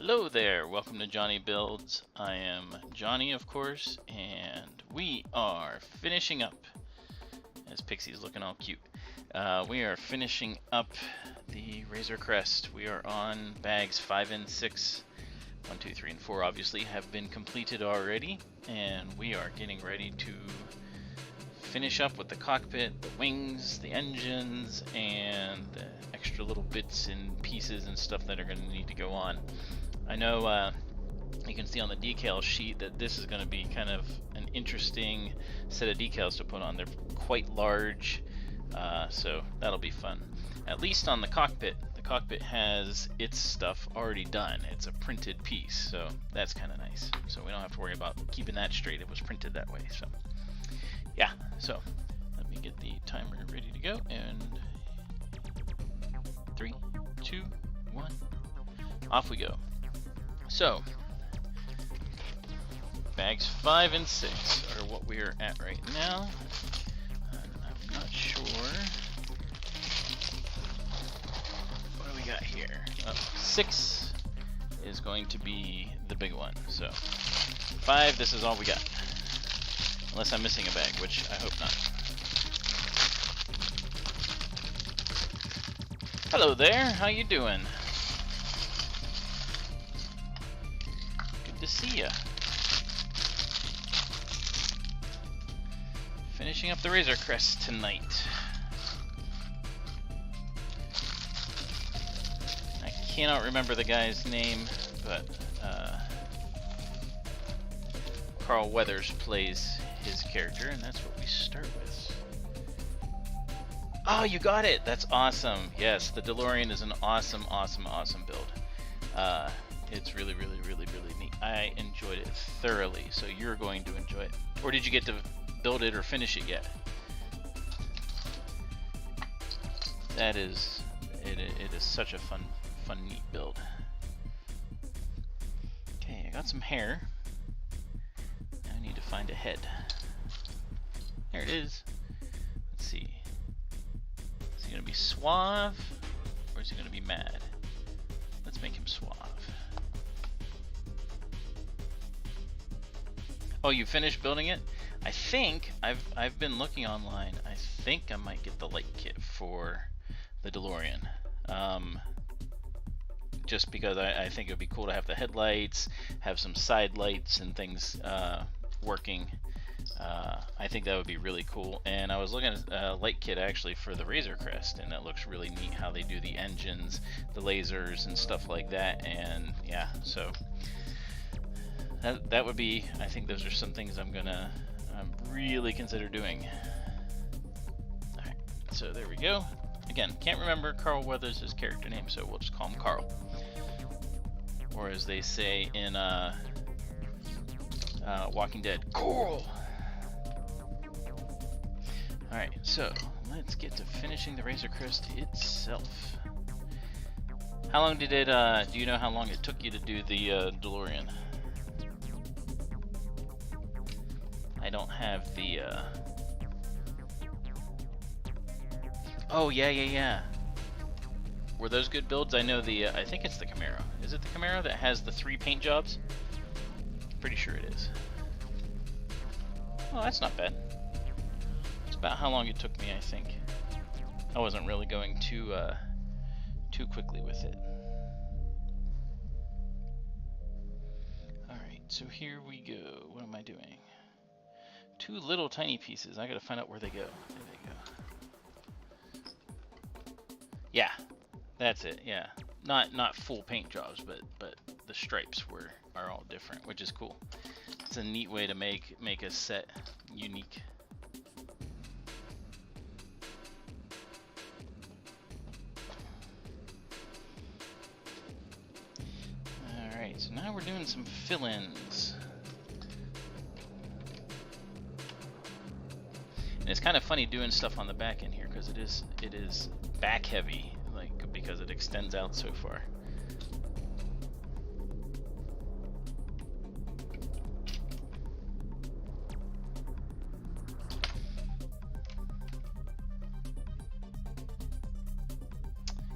Hello there, welcome to JonnyBuilds. I am Johnny, of course, and we are finishing up, as Pixie's looking all cute, we are finishing up the Razor Crest. We are on bags 5 and 6. 1, 2, 3, and 4 obviously have been completed already, and we are getting ready to finish up with the cockpit, the wings, the engines, and the extra little bits and pieces and stuff that are going to need to go on. I know you can see on the decal sheet that this is going to be kind of an interesting set of decals to put on. They're quite large, so that'll be fun. At least on the cockpit has its stuff already done. It's a printed piece, so that's kind of nice. So we don't have to worry about keeping that straight. It was printed that way. So yeah, so let me get the timer ready to go, and 3, 2, 1, off we go. So, bags 5 and 6 are what we are at right now. I'm not sure. What do we got here? 6 is going to be the big one. So, 5, this is all we got. Unless I'm missing a bag, which I hope not. Hello there, how you doing? To see ya. Finishing up the Razor Crest tonight. I cannot remember the guy's name, but Carl Weathers plays his character, and that's what we start with. Oh, you got it! That's awesome. Yes, the DeLorean is an awesome build. It's really neat. I enjoyed it thoroughly, so you're going to enjoy it. Or did you get to build it or finish it yet? It is such a fun, neat build. Okay, I got some hair. I need to find a head. There it is. Let's see. Is he gonna be suave, or is he gonna be mad? Let's make him suave. Oh, you finished building it? I think I've been looking online. I think I might get the light kit for the DeLorean. Just because I think it would be cool to have the headlights, have some side lights and things working. I think that would be really cool. And I was looking at a light kit actually for the Razor Crest, and it looks really neat how they do the engines, the lasers, and stuff like that. And yeah, so that would be, I think those are some things I'm gonna really consider doing. Alright, so there we go. Again, can't remember Carl Weathers' character name, so we'll just call him Carl. Or as they say in Walking Dead, Carl! Alright, so let's get to finishing the Razor Crest itself. How long did it, do you know how long it took you to do the DeLorean? I don't have the, Oh, yeah. Were those good builds? I know the, I think it's the Camaro. Is it the Camaro that has the 3 paint jobs? Pretty sure it is. Oh, that's not bad. It's about how long it took me, I think. I wasn't really going too quickly with it. Alright, so here we go. What am I doing? 2 little tiny pieces. I gotta find out where they go. There they go. Yeah, that's it. Yeah, not full paint jobs, but the stripes are all different, which is cool. It's a neat way to make a set unique. All right, so now we're doing some fill-ins. And it's kind of funny doing stuff on the back end here because it is back heavy, like, because it extends out so far.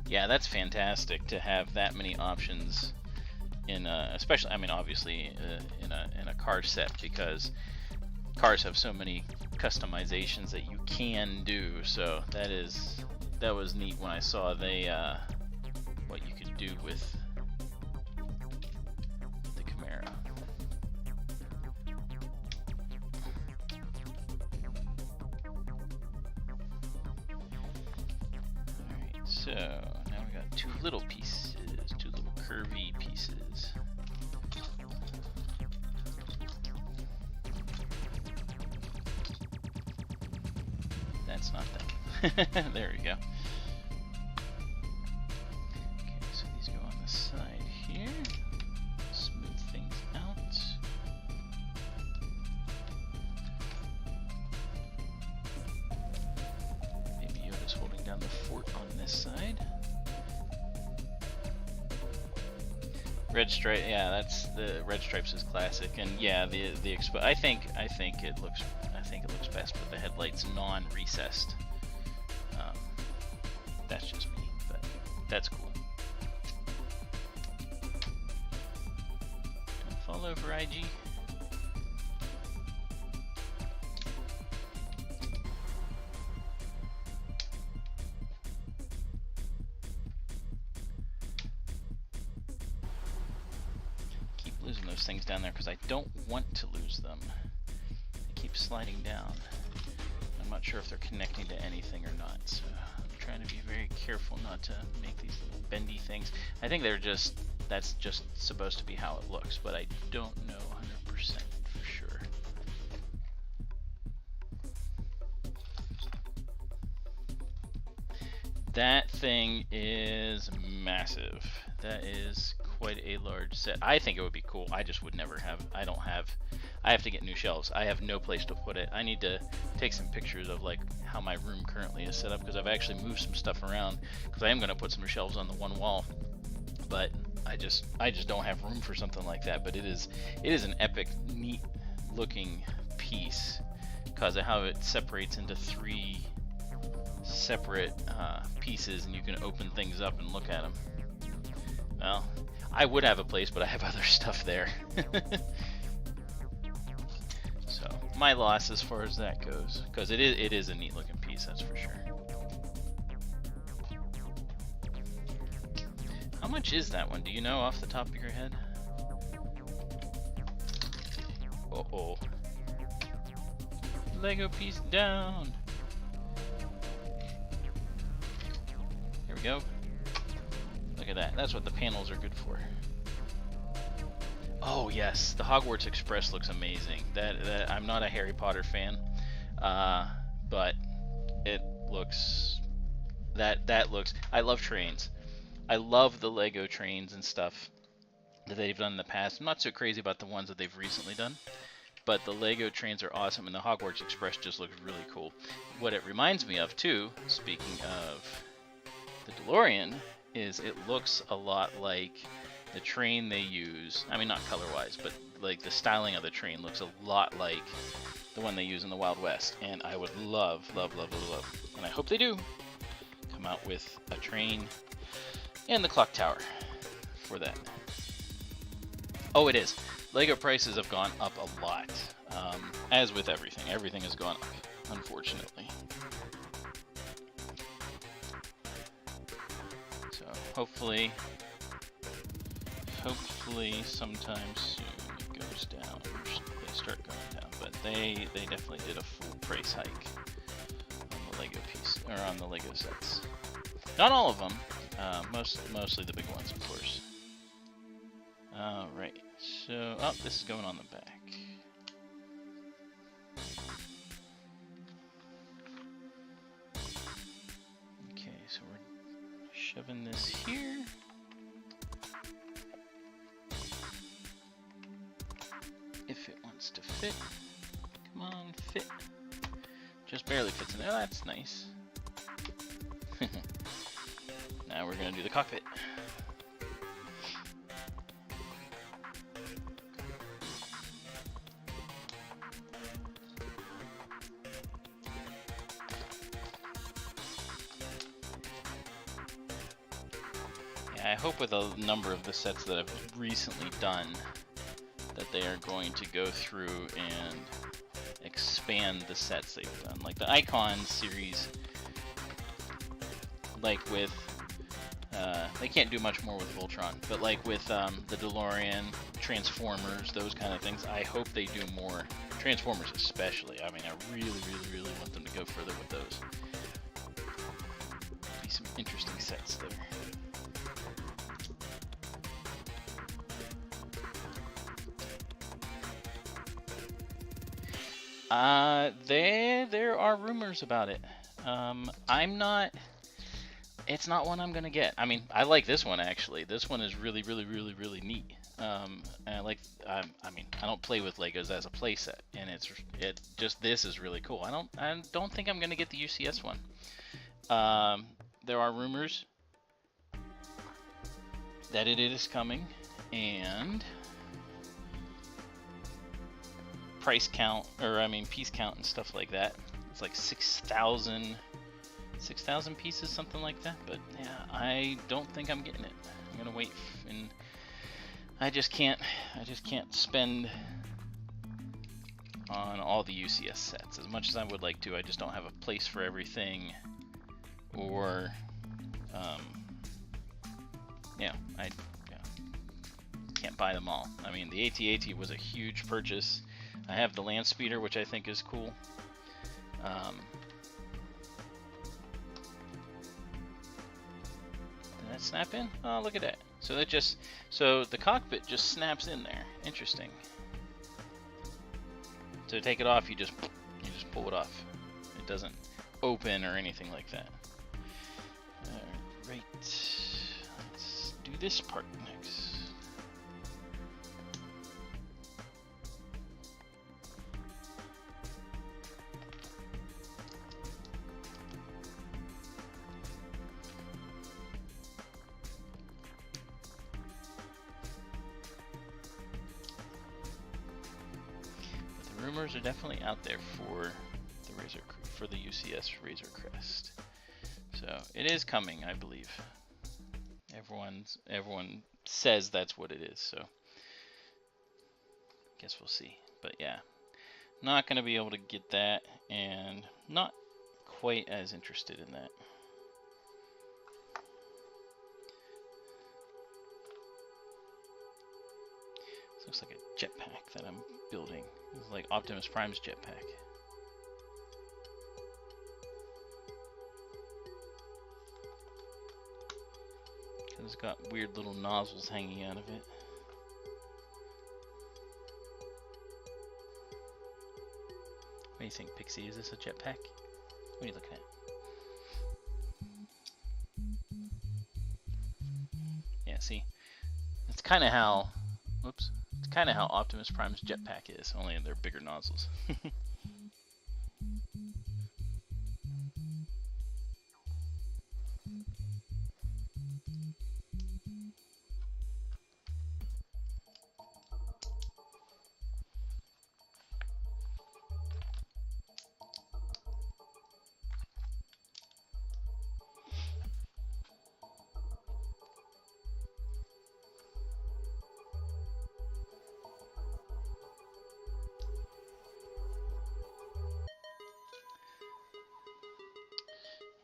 Yeah, that's fantastic to have that many options in, especially, I mean, obviously in a car set, because cars have so many customizations that you can do. So that was neat when I saw what you could do with the Camaro. Alright, so now we got 2 little pieces, 2 little curvy pieces. That's not them. There we go. Okay, so these go on the side here. Smooth things out. Maybe Yoda's holding down the fort on this side. Red stripe, yeah, that's the red stripes is classic, and yeah, I think it looks best with the headlights non-recessed. That's just me, but that's cool. Don't fall over, IG. Keep losing those things down there because I don't want to lose them. They keep sliding down. I'm not sure if they're connecting to anything or not, so I'm trying to be very careful not to make these little bendy things. I think that's just supposed to be how it looks, but I don't know 100% for sure. That thing is massive. That is quite a large set. I think it would be cool. I just would never have, I have to get new shelves. I have no place to put it. I need to take some pictures of like how my room currently is set up, because I've actually moved some stuff around, because I am going to put some shelves on the one wall, but I just don't have room for something like that. But it is an epic, neat looking piece because of how it separates into 3 separate pieces, and you can open things up and look at them. Well, I would have a place, but I have other stuff there. So my loss as far as that goes, because it is a neat looking piece, that's for sure. How much is that one? Do you know off the top of your head? Uh-oh. Lego piece down. Here we go. Look at that. That's what the panels are good for. Oh yes, the Hogwarts Express looks amazing. That I'm not a Harry Potter fan, but it looks that looks. I love trains. I love the Lego trains and stuff that they've done in the past. I'm not so crazy about the ones that they've recently done, but the Lego trains are awesome, and the Hogwarts Express just looks really cool. What it reminds me of too, speaking of the DeLorean, is it looks a lot like the train they use. I mean, not color-wise, but like the styling of the train looks a lot like the one they use in the Wild West, and I would love, and I hope they do, come out with a train and the clock tower for that. Oh, it is. Lego prices have gone up a lot, as with everything. Everything has gone up, unfortunately. So hopefully sometime soon it goes down. They start going down, but they definitely did a full price hike on the Lego piece, or on the Lego sets. Not all of them. Mostly the big ones, of course. Alright, so, oh, this is going on the back. Okay, so we're shoving this here. If it wants to fit. Come on, fit. Just barely fits in there, that's nice. Now we're gonna do the cockpit. Yeah, I hope with a number of the sets that I've recently done that they are going to go through and expand the sets they've done. Like the Icon series, like with they can't do much more with Voltron, but like with the DeLorean, Transformers, those kind of things, I hope they do more. Transformers especially. I mean, I really want them to go further with those. Be some interesting sets there. There are rumors about it. It's not one I'm gonna get. I mean, I like this one actually. This one is really neat. And I mean, I don't play with Legos as a playset, and this is really cool. I don't think I'm gonna get the UCS one. There are rumors that it is coming, and piece count and stuff like that. It's like 6,000 pieces, something like that. But yeah, I don't think I'm getting it. I'm gonna wait, and I just can't spend on all the UCS sets as much as I would like to. I just don't have a place for everything, or I can't buy them all. I mean, the AT-AT was a huge purchase. I have the land speeder, which I think is cool. Did that snap in? Oh, look at that. So the cockpit just snaps in there. Interesting. To take it off, you just pull it off. It doesn't open or anything like that. Alright, let's do this part next. Rumors are definitely out there for the UCS Razor Crest, so it is coming, I believe. Everyone says that's what it is, so guess we'll see. But yeah, not gonna be able to get that, and not quite as interested in that. This looks like a jetpack that I'm building. It's like Optimus Prime's jetpack. has got weird little nozzles hanging out of it. What do you think, Pixie? Is this a jetpack? What are you looking at? Yeah, see? It's kind of how... Whoops. It's kind of how Optimus Prime's jetpack is, only they're bigger nozzles.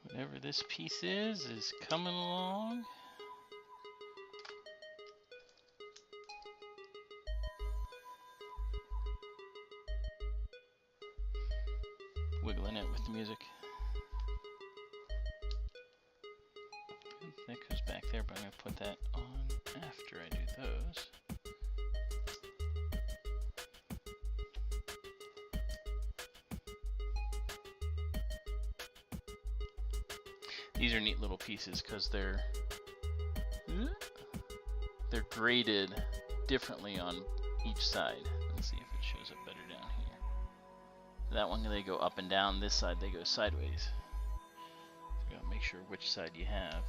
Whatever this piece is coming along. Wiggling it with the music. That goes back there, but I'm going to put that on after I do those. These are neat little pieces because they're graded differently on each side. Let's see if it shows up better down here. That one they go up and down. This side they go sideways. You gotta make sure which side you have.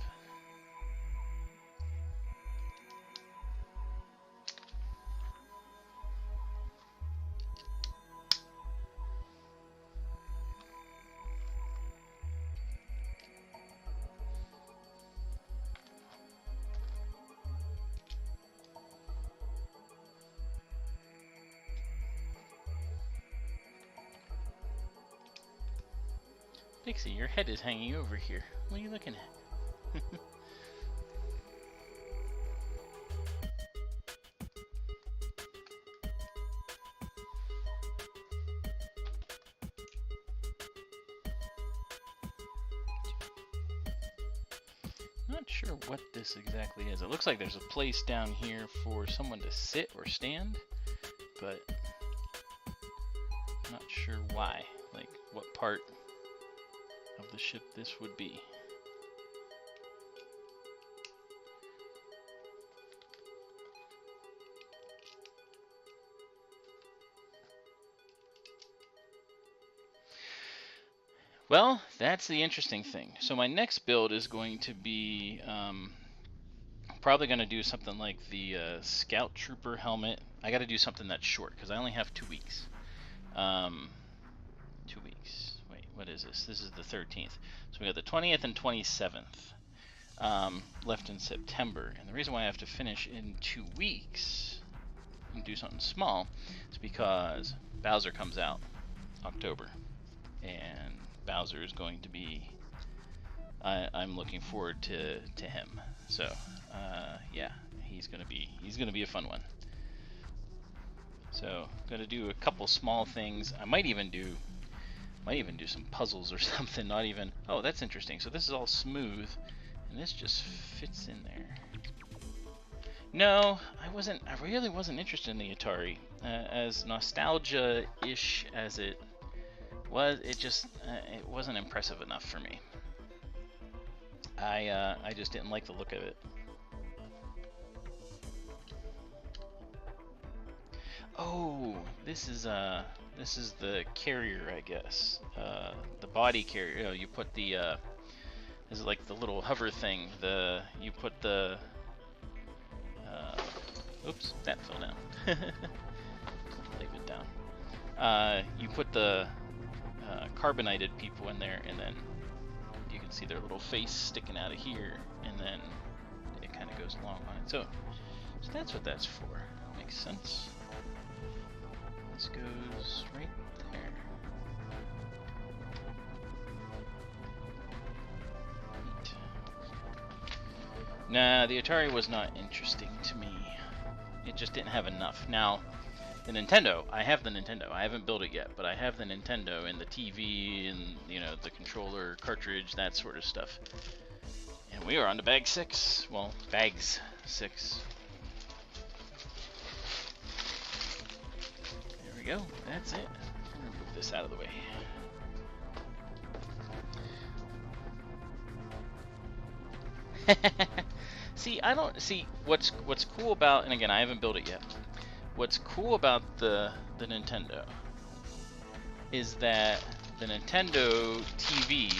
Pixie, your head is hanging over here. What are you looking at? Not sure what this exactly is. It looks like there's a place down here for someone to sit or stand, but I'm not sure why. Like, what part of the ship this would be. Well, that's the interesting thing. So my next build is going to be probably going to do something like the Scout Trooper helmet. I got to do something that's short because I only have 2 weeks. 2 weeks. Wait, what is this? This is the 13th. So we got the 20th and 27th left in September. And the reason why I have to finish in 2 weeks and do something small is because Bowser comes out October. And Bowser is going to be... I'm looking forward to him. So, yeah, he's gonna be a fun one. So, gonna do a couple small things. I might even do some puzzles or something. Not even. Oh, that's interesting. So this is all smooth, and this just fits in there. No, I really wasn't interested in the Atari. As nostalgia-ish as it was, it wasn't impressive enough for me. I just didn't like the look of it. Oh, this is the carrier, I guess. The body carrier. You know, you put the this is like the little hover thing. You put the oops, that fell down. Leave it down. You put the carbonated people in there, and then you can see their little face sticking out of here, and then it kind of goes along on it. So that's what that's for. Makes sense. This goes right there. Neat. Nah, the Atari was not interesting to me. It just didn't have enough. Now, the Nintendo, I have the Nintendo. I haven't built it yet, but I have the Nintendo and the TV and, you know, the controller, cartridge, that sort of stuff. And we are on to bag 6. Well, bags 6. There we go. That's it. I'm gonna move this out of the way. See, I don't see what's cool about, and again, I haven't built it yet. What's cool about the Nintendo is that the Nintendo TV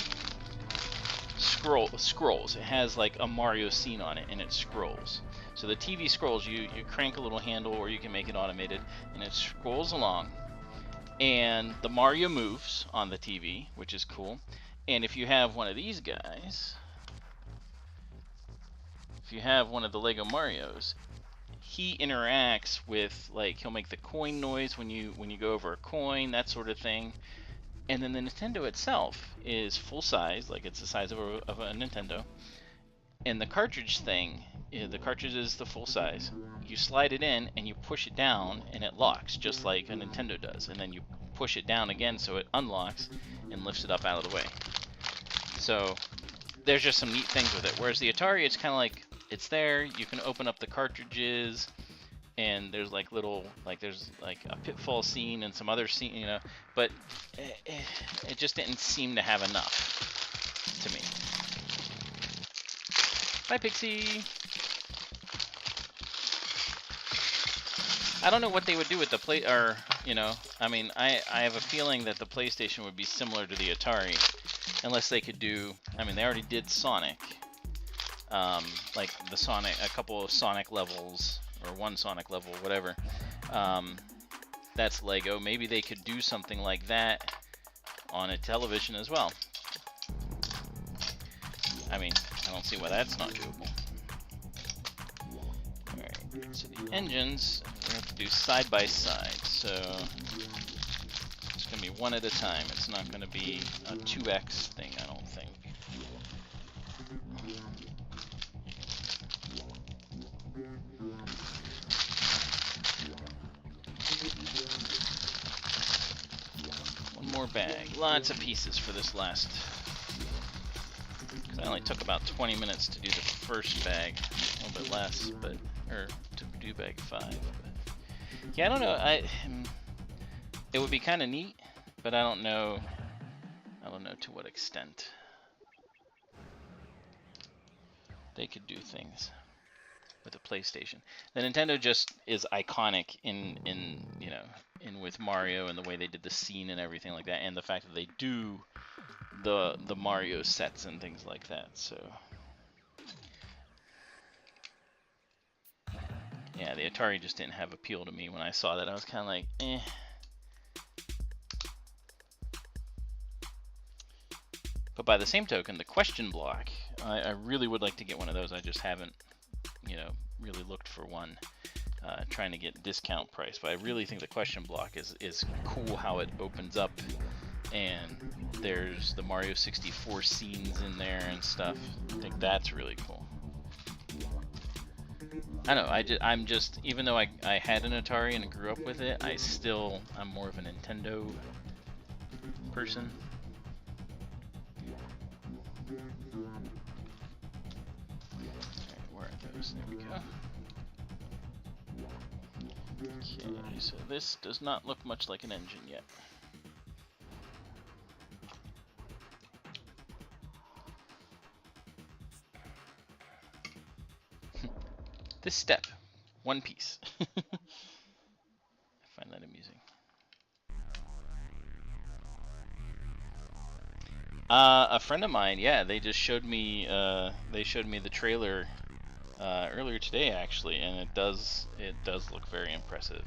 scrolls. It has like a Mario scene on it, and it scrolls. So the TV scrolls. You crank a little handle, or you can make it automated, and it scrolls along. And the Mario moves on the TV, which is cool. And if you have one of these guys, if you have one of the Lego Marios, he interacts with, like, he'll make the coin noise when you go over a coin, that sort of thing. And then the Nintendo itself is full size, like it's the size of a Nintendo. And the cartridge thing, the cartridge is the full size. You slide it in and you push it down and it locks, just like a Nintendo does. And then you push it down again so it unlocks and lifts it up out of the way. So there's just some neat things with it. Whereas the Atari, it's kind of like, it's there, you can open up the cartridges, and there's like little, like there's like a pitfall scene and some other scene, you know, but it just didn't seem to have enough to me. Bye, Pixie. I don't know what they would do with the play, or, you know, I mean, I have a feeling that the PlayStation would be similar to the Atari, unless they could do, I mean, they already did Sonic, like the Sonic, a couple of Sonic levels, or one Sonic level, whatever. That's Lego. Maybe they could do something like that on a television as well. I mean, I don't see why that's not doable. Alright, so the engines, we have to do side by side, so it's going to be one at a time. It's not going to be a 2x thing, I don't think. More bag. Lots of pieces for this last. I only took about 20 minutes to do the first bag, a little bit less, but to do bag 5. But, yeah, I don't know. It would be kind of neat, but I don't know. I don't know to what extent they could do things with the PlayStation. The Nintendo just is iconic in you know, in with Mario and the way they did the scene and everything like that, and the fact that they do the Mario sets and things like that. So yeah, the Atari just didn't have appeal to me when I saw that. I was kind of like, eh. But by the same token, the question block, I really would like to get one of those. I just haven't, you know, really looked for one, trying to get discount price. But I really think the question block is cool, how it opens up, and there's the Mario 64 scenes in there and stuff. I think that's really cool. I don't know, I'm just, even though I had an Atari and grew up with it, I'm more of a Nintendo person. Where are those? There we go. Okay, so this does not look much like an engine yet. This step, one piece. I find that amusing. A friend of mine, yeah, they just showed me. They showed me the trailer earlier today, actually, and it does look very impressive.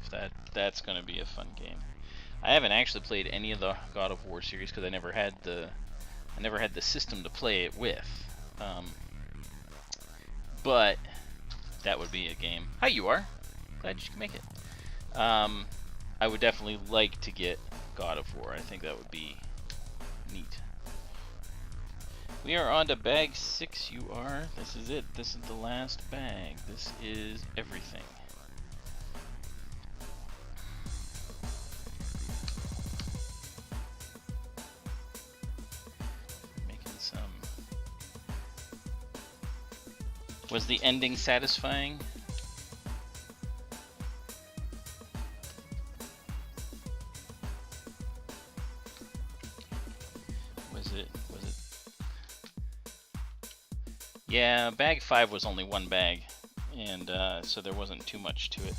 That's going to be a fun game. I haven't actually played any of the God of War series because I never had the system to play it with. But that would be a game. Hi, you are. Glad you can make it. I would definitely like to get God of War. I think that would be neat. We are on to bag 6. You are. This is it. This is the last bag. This is everything. Making some Was the ending satisfying? Was it? Yeah, bag 5 was only one bag, and so there wasn't too much to it.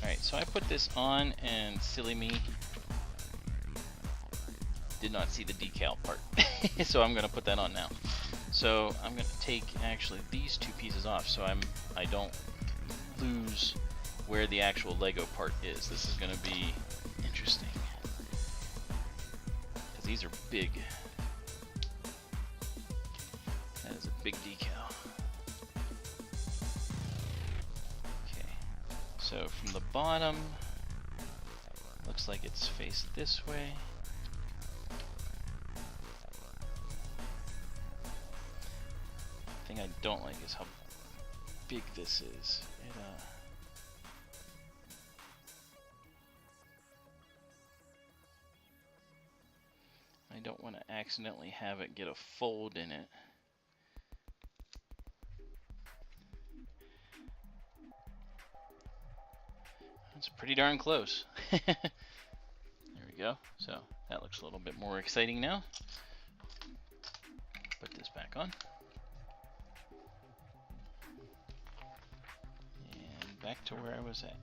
Alright, so I put this on, and silly me did not see the decal part. So I'm going to put that on now. So I'm going to take actually these two pieces off so I don't lose where the actual Lego part is. This is going to be interesting, because these are big. That is a big decal. Okay, so from the bottom, looks like it's faced this way. The thing I don't like is how big this is. I don't want to accidentally have it get a fold in it. It's pretty darn close. There we go. So that looks a little bit more exciting now. Put this back on. And back to where I was at.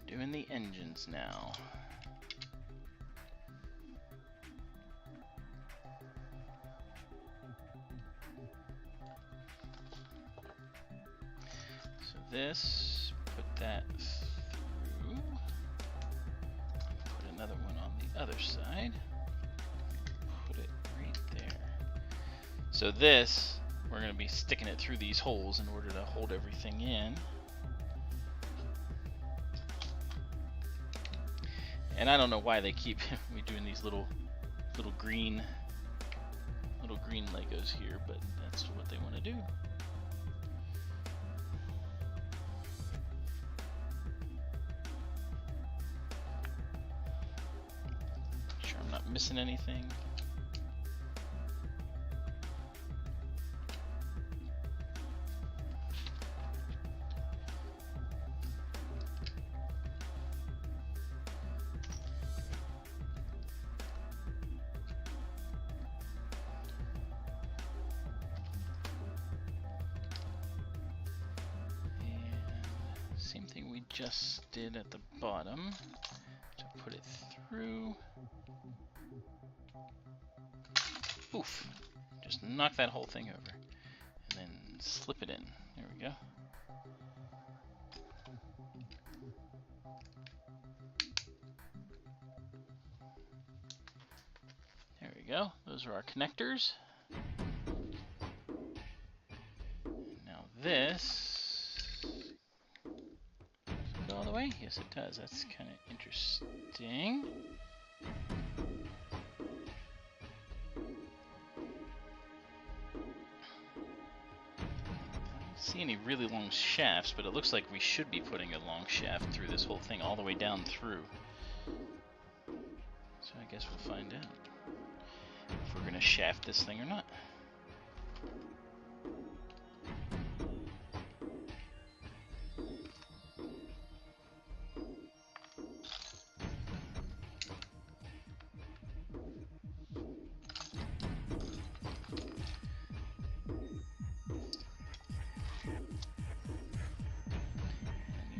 We're doing the engines now. This, put that through, put another one on the other side, put it right there. So this, we're going to be sticking it through these holes in order to hold everything in. And I don't know why they keep me doing these little green Legos here, but that's what they want to do. Missing anything? And same thing we just did at the bottom to put it through. Oof, just knock that whole thing over and then slip it in. There we go. There we go. Those are our connectors. Now this, does it go all the way? Yes, it does. That's kind of interesting. See any really long shafts, but it looks like we should be putting a long shaft through this whole thing all the way down through. So I guess we'll find out if we're going to shaft this thing or not.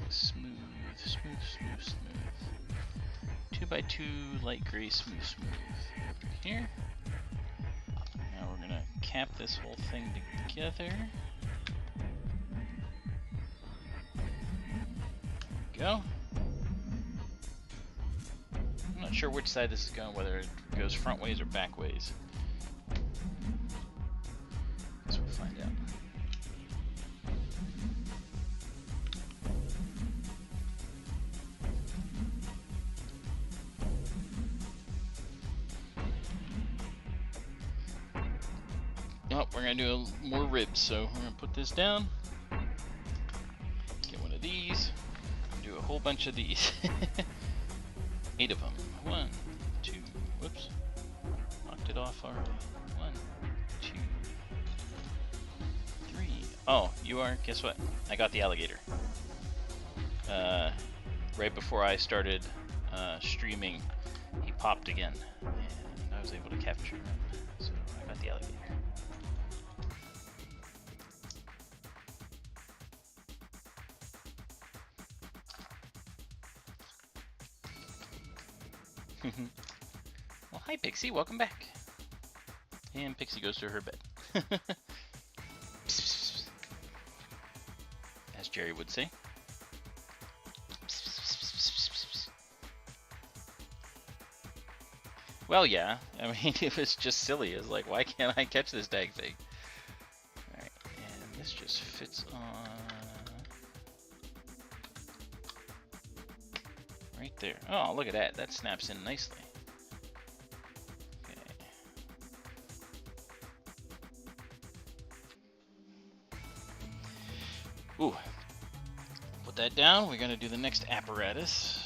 Smooth. 2x2 light gray smooth. Over here. Now we're gonna cap this whole thing together. There we go. I'm not sure which side this is going, whether it goes front ways or back ways. Guess we'll find out. Oh, we're going to do more ribs, so we're going to put this down, get one of these, do a whole bunch of these. 8 of them. 1, 2, whoops. Knocked it off already. 1, 2, 3. Oh, you are? Guess what? I got the alligator. Right before I started streaming, he popped again, and I was able to capture him. So I got the alligator. Well, hi Pixie, welcome back. And Pixie goes to her bed. As Jerry would say. Well, yeah. I mean, it was just silly. It's like, why can't I catch this dang thing? Alright, and this just fits on... right there. Oh, look at that. That snaps in nicely. Okay. Ooh. Put that down. We're going to do the next apparatus.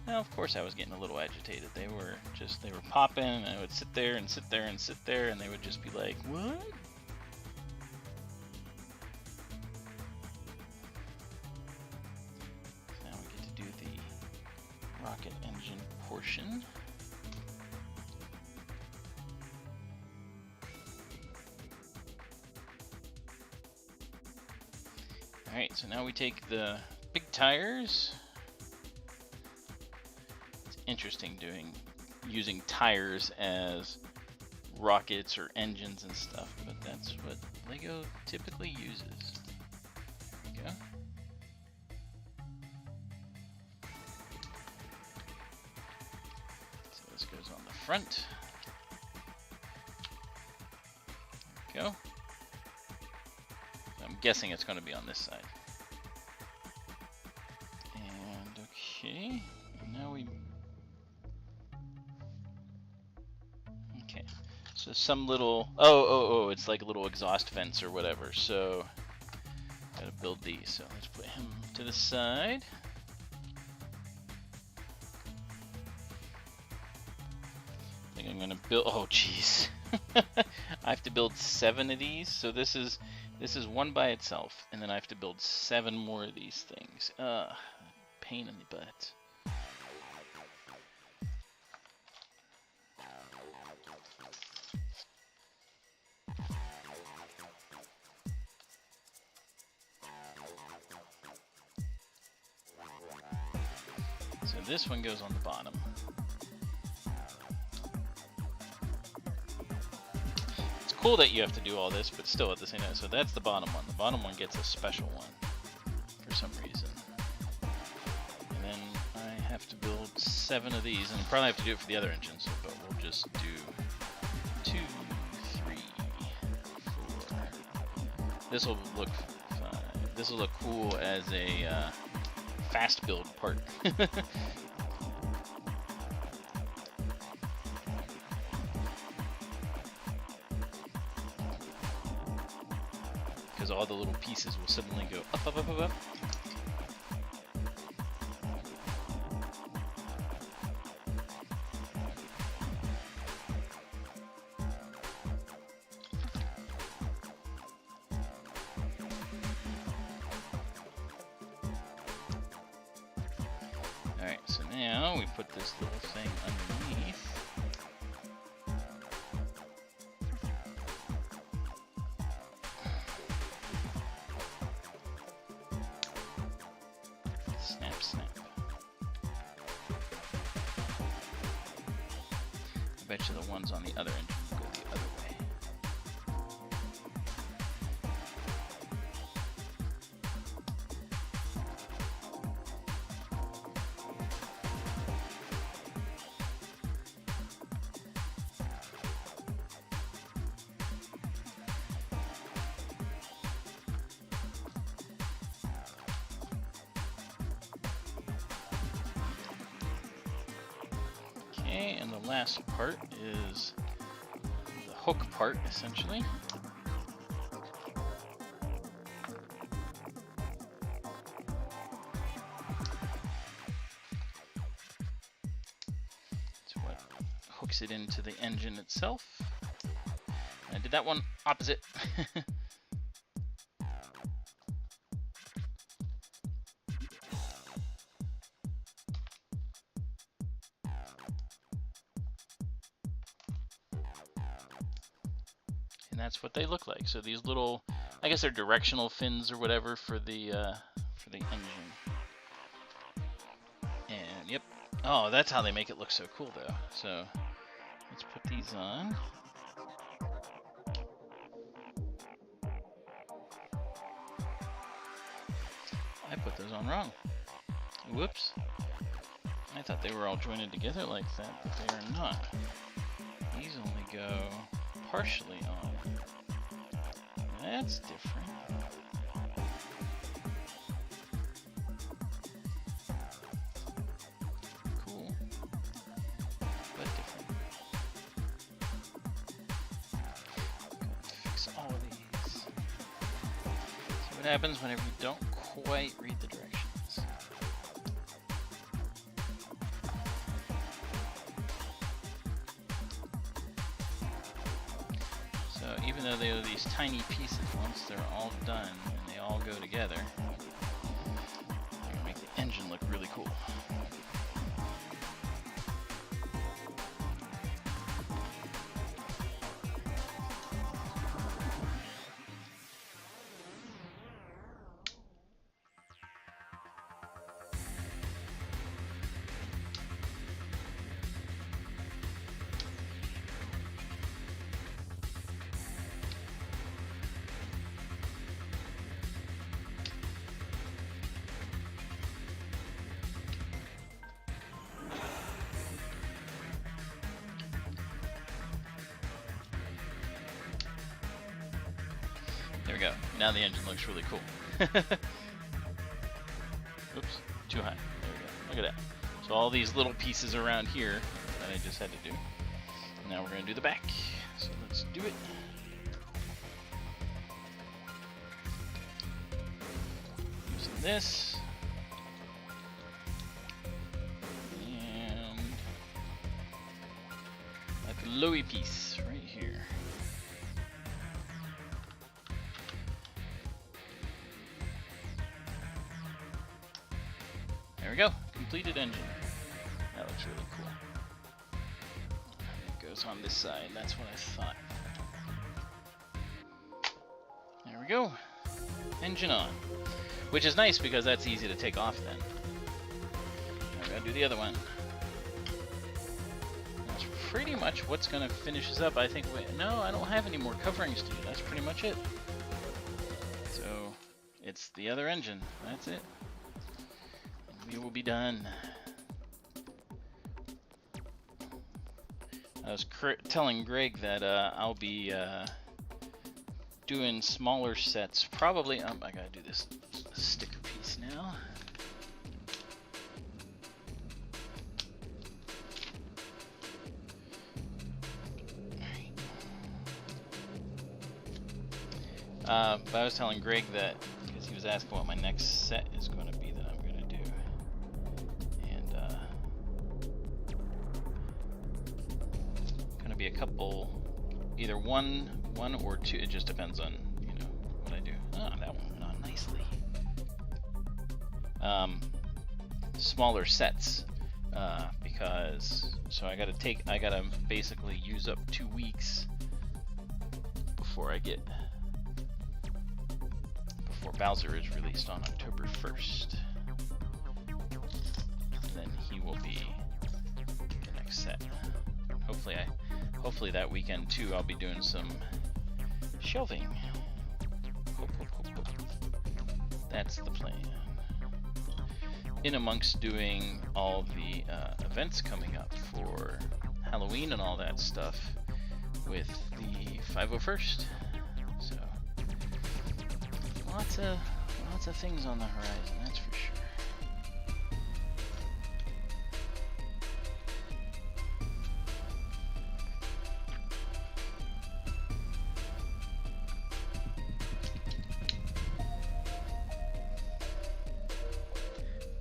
Now, of course, I was getting a little agitated. They were popping, and I would sit there and sit there and sit there, and they would just be like, what? Now we get to do the rocket engine portion. Alright, so now we take the big tires. Interesting using tires as rockets or engines and stuff, but that's what Lego typically uses. There we go. So this goes on the front. There we go. I'm guessing it's going to be on this side. And okay, and now we... Okay, so some little, it's like a little exhaust fence or whatever, so gotta build these. So let's put him to the side. I think I'm gonna build, oh jeez. I have to build 7 of these, so this is one by itself, and then I have to build 7 more of these things. Pain in the butt. So this one goes on the bottom. It's cool that you have to do all this, but still at the same time. So that's the bottom one. The bottom one gets a special one for some reason. And then I have to build 7 of these, and I probably have to do it for the other engines, but we'll just do 2, 3, 4. This will look fun. This will look cool as a fast build part. Because all the little pieces will suddenly go up, up, up, up, up. Alright, so now we put this little thing underneath. Snap, snap. I bet you the ones on the other engine go the other way. Okay, and the last part is the hook part, essentially. hooks it into the engine itself. I did that one opposite. And that's what they look like. So these little, I guess they're directional fins or whatever for the engine. And yep. Oh, that's how they make it look so cool though. So let's put these on. I put those on wrong. Whoops. I thought they were all jointed together like that, but they are not. These only go partially on. That's different. Cool. But different. Fix all of these. See what happens whenever you don't quite read the directions. So even though they are these tiny pieces, once they're all done and they all go together, they're gonna make the engine look really cool. There we go. Now the engine looks really cool. Oops, too high. There we go. Look at that. So all these little pieces around here that I just had to do. Now we're going to do the back. So let's do it. Using this. And a glowy piece right here. There we go, completed engine. That looks really cool. It goes on this side, that's what I thought. There we go, engine on. Which is nice because that's easy to take off then. Now we gotta do the other one. That's pretty much what's gonna finish us up. I think, no, I don't have any more coverings to do. That's pretty much it. So, it's the other engine, that's it. We will be done. I was telling Greg that I'll be doing smaller sets. Probably, I gotta do this sticker piece now. But I was telling Greg that, because he was asking what my next set is going to be that I'm going to do. And going to be a couple, either one or two. It just depends on, you know, what I do. Oh, that one went on nicely. Smaller sets, because so I gotta basically use up 2 weeks before Bowser is released on October 1st. And then he will be the next set. Hopefully that weekend too I'll be doing some shelving. Hope. That's the plan. In amongst doing all the events coming up for Halloween and all that stuff with the 501st. So lots of things on the horizon, that's for sure.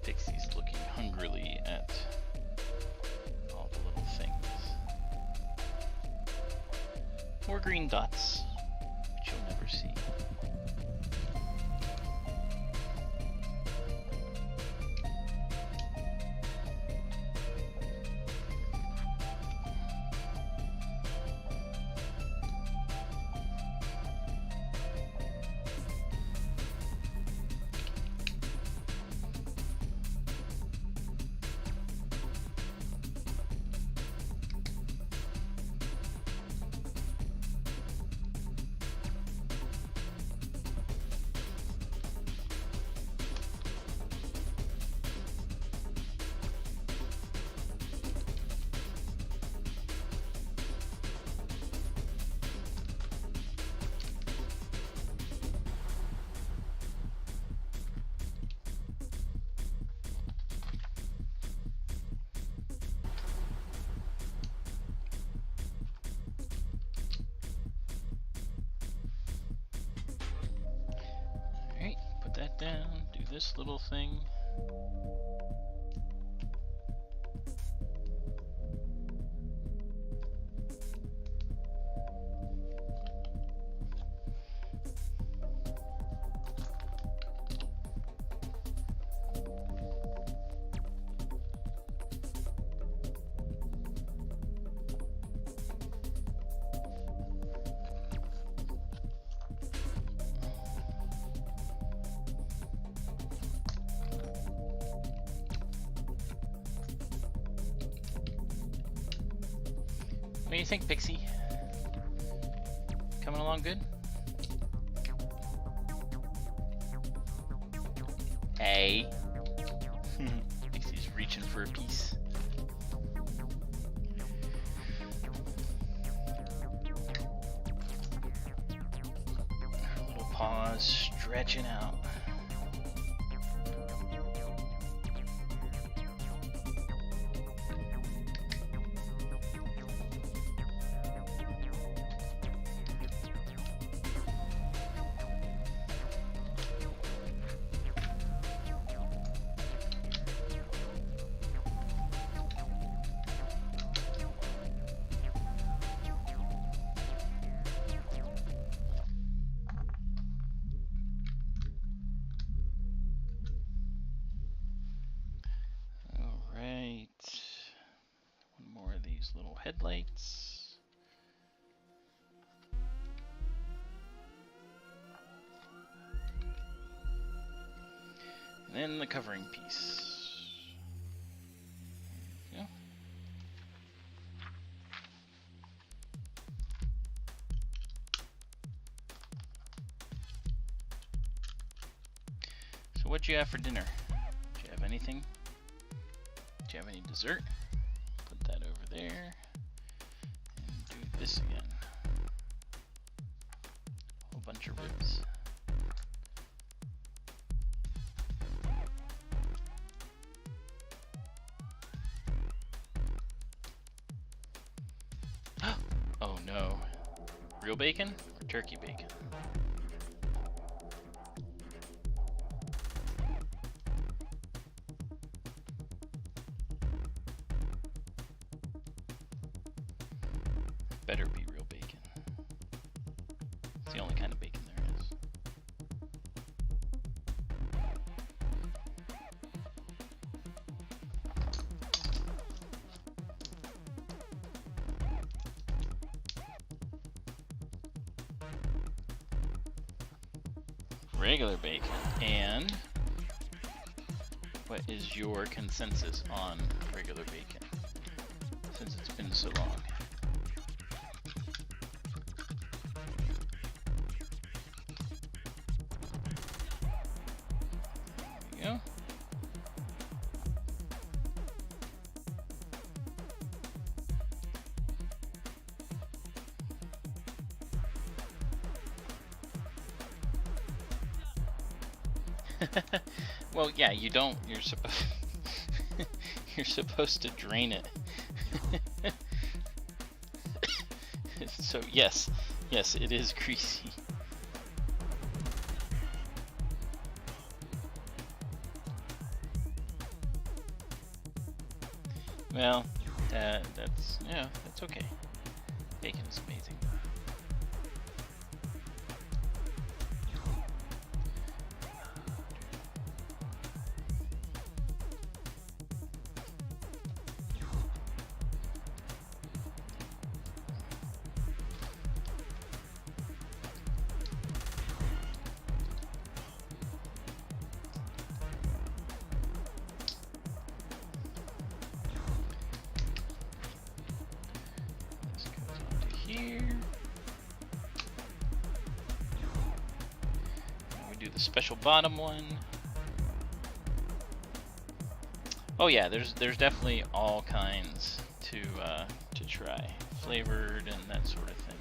Dixie's looking hungrily at all the little things. 4 green dots, which you'll never see. That down, do this little thing. What do you think, Pixie? Coming along good? Hey. Pixie's reaching for a piece. Her little paws stretching out. Little headlights. And then the covering piece. There we go. So what'd you have for dinner? Do you have anything? Do you have any dessert? Put that over there and do this again. A whole bunch of ribs. Oh no. Real bacon or turkey bacon? Better be real bacon. It's the only kind of bacon there is. Regular bacon. And what is your consensus on regular bacon? Since it's been so long. There we go. Well, yeah, you don't. You're supposed. You're supposed to drain it. So yes, it is greasy. Well, that's okay. Bacon is amazing. special bottom one. Oh yeah, there's definitely all kinds to try, flavored and that sort of thing.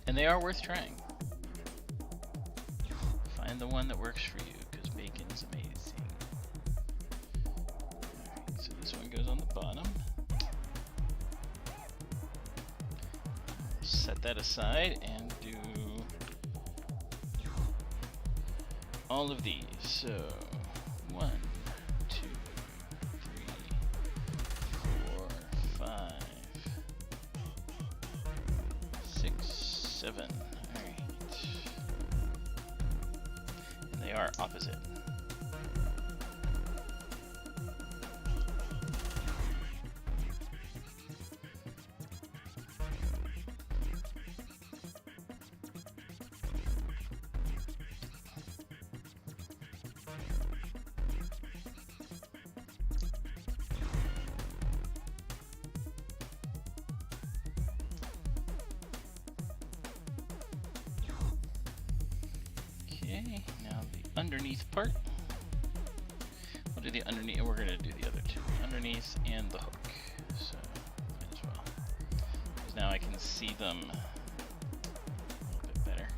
And they are worth trying. Find the one that works for you, because bacon is amazing. Alright, so this one goes on the bottom. Set that aside and do all of these. So 1, 2, 3, 4, 5, 6, 7. Alright. And they are opposite. Okay, now the underneath part. We'll do the underneath, and we're going to do the other two. Underneath and the hook. So, might as well. Because now I can see them a little bit better.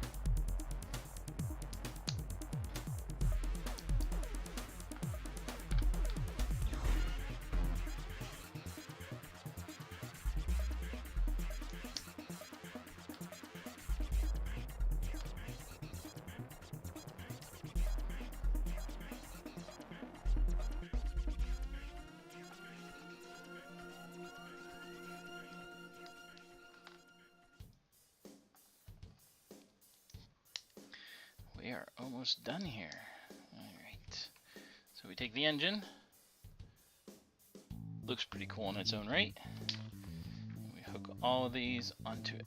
We are almost done here. Alright. So we take the engine. Looks pretty cool in its own right. And we hook all of these onto it.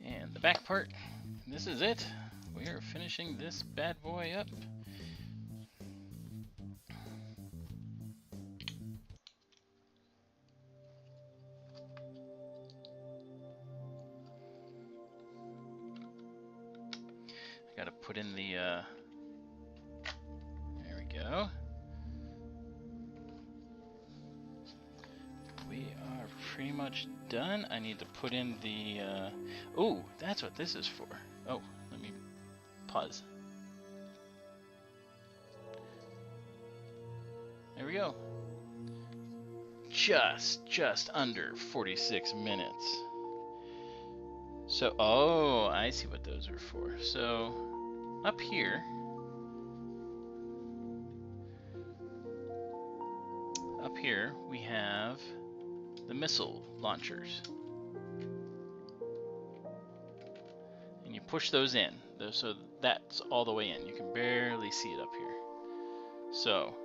And the back part, this is it. We are finishing this bad boy up. I gotta put in the, there we go. We are pretty much done. I need to put in the, oh, that's what this is for. Oh, let me pause. There we go. Just under 46 minutes. So, oh, I see what those are for. So, up here, we have the missile launchers. And you push those in. So that's all the way in. You can barely see it up here. So,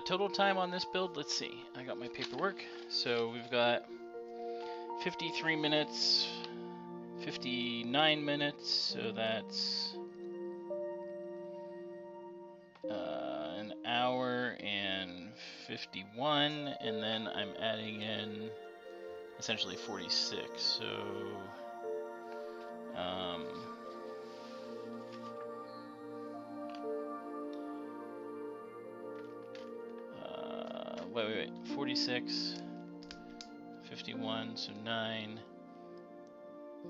total time on this build, let's see. I got my paperwork. So we've got 53 minutes, 59 minutes, so that's an hour and 51, and then I'm adding in essentially 46, so wait, 46, 51, so 9,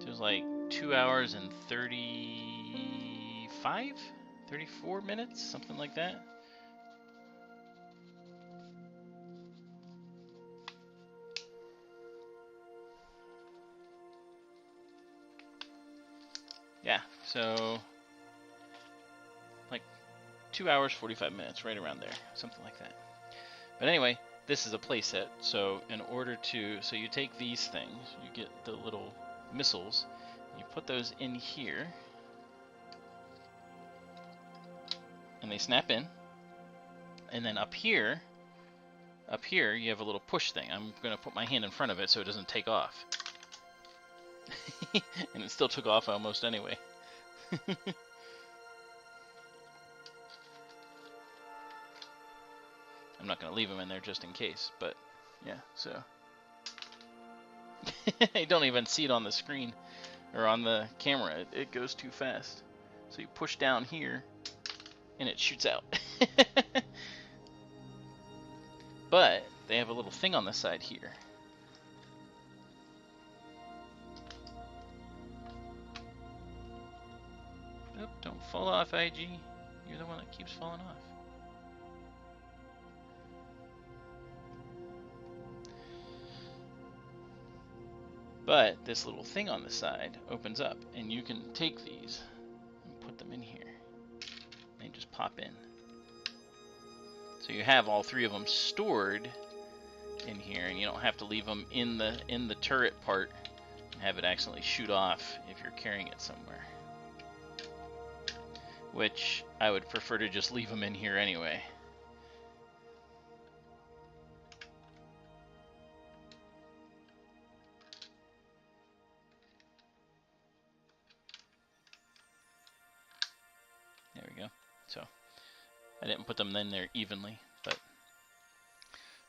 it was like 2 hours and 34 minutes, something like that. So, like 2 hours, 45 minutes, right around there, something like that. But anyway, this is a playset, so in order to, so you take these things, you get the little missiles, you put those in here, and they snap in, and then up here you have a little push thing. I'm going to put my hand in front of it so it doesn't take off. And it still took off almost anyway. I'm not going to leave them in there just in case, but yeah, so. You don't even see it on the screen or on the camera. It goes too fast. So you push down here and it shoots out. But they have a little thing on the side here. Oop, don't fall off, IG. You're the one that keeps falling off. But this little thing on the side opens up, and you can take these and put them in here. They just pop in. So you have all three of them stored in here, and you don't have to leave them in the turret part and have it accidentally shoot off if you're carrying it somewhere. Which I would prefer to just leave them in here anyway. There we go. So I didn't put them in there evenly, but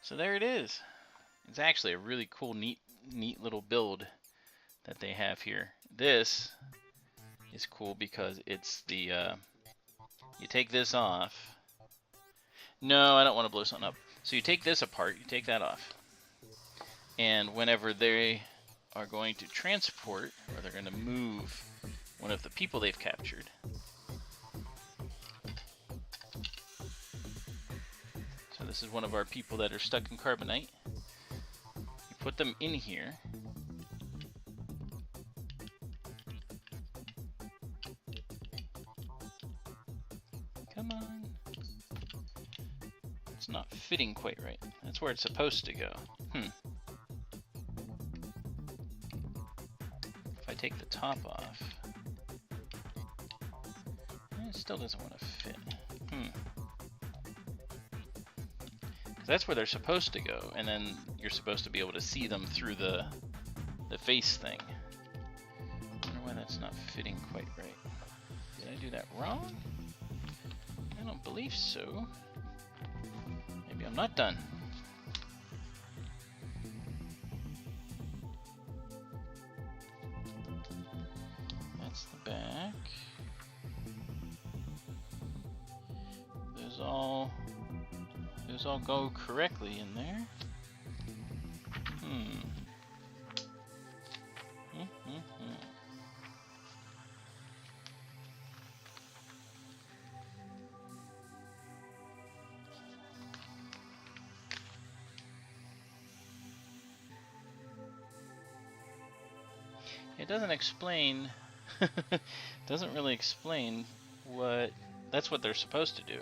so there it is. It's actually a really cool, neat little build that they have here. This is cool because it's the you take this off. No, I don't want to blow something up. So you take this apart, you take that off, and whenever they are going to transport, or they're going to move one of the people they've captured, so this is one of our people that are stuck in carbonite, you put them in here, come on, it's not fitting quite right, that's where it's supposed to go. If I take the top off, it still doesn't want to fit. Because that's where they're supposed to go, and then you're supposed to be able to see them through the face thing. I wonder why that's not fitting quite right. Did I do that wrong? I don't believe so. Maybe I'm not done. That's the back. Those all go correctly in there. It doesn't explain, doesn't really explain what, that's what they're supposed to do.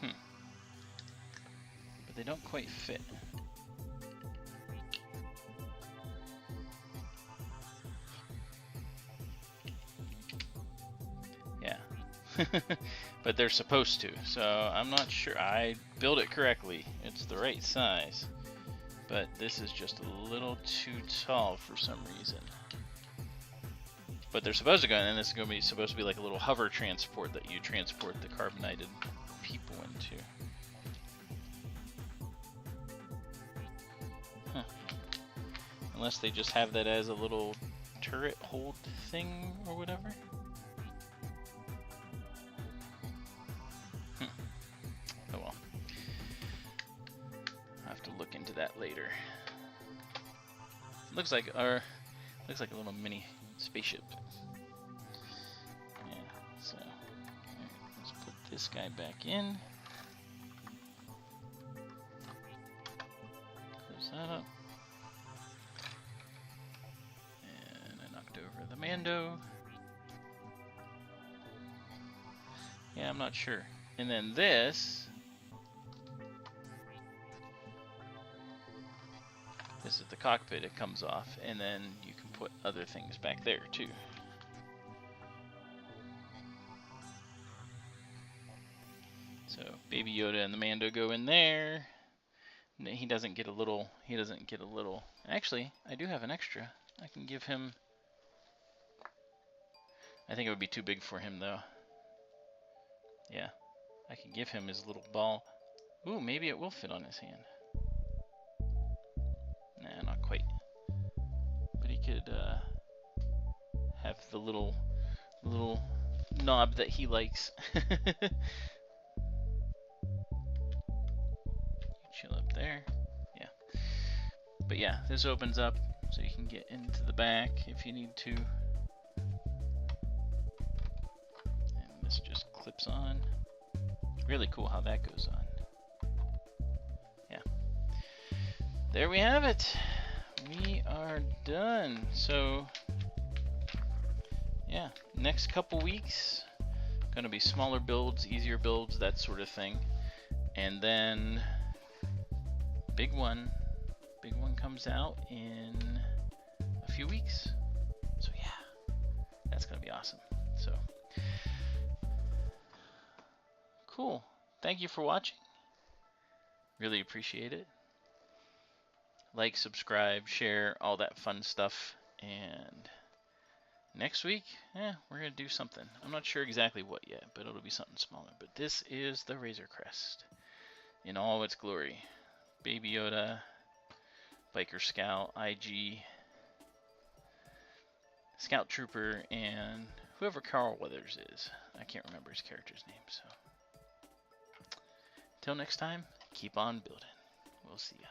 But they don't quite fit. Yeah. But they're supposed to, so I'm not sure. I built it correctly. It's the right size. But this is just a little too tall for some reason. But they're supposed to go, and then this is going to be supposed to be like a little hover transport that you transport the carbonated people into. Huh. Unless they just have that as a little turret hold thing or whatever. Oh well. I'll have to look into that later. Looks like a little mini spaceship. Yeah, so let's put this guy back in. Close that up. And I knocked over the Mando. Yeah, I'm not sure. And then this is the cockpit. It comes off, and then you can put other things back there too. So Baby Yoda and the Mando go in there. He doesn't get a little. Actually, I do have an extra. I can give him. I think it would be too big for him though. Yeah, I can give him his little ball. Ooh, maybe it will fit on his hand. Nah, not quite. But he could have the little knob that he likes. Chill up there. Yeah. But yeah, this opens up so you can get into the back if you need to. And this just clips on. Really cool how that goes on. Yeah. There we have it. We are done. So yeah, next couple weeks gonna be smaller builds, easier builds, that sort of thing. And then big one comes out in a few weeks. So yeah, that's gonna be awesome. So cool. Thank you for watching. Really appreciate it. Like, subscribe, share, all that fun stuff. And next week, we're gonna do something. I'm not sure exactly what yet, but it'll be something smaller. But this is the Razor Crest in all its glory. Baby Yoda, Biker Scout, IG, Scout Trooper, and whoever Carl Weathers is. I can't remember his character's name. So, till next time, keep on building. We'll see ya.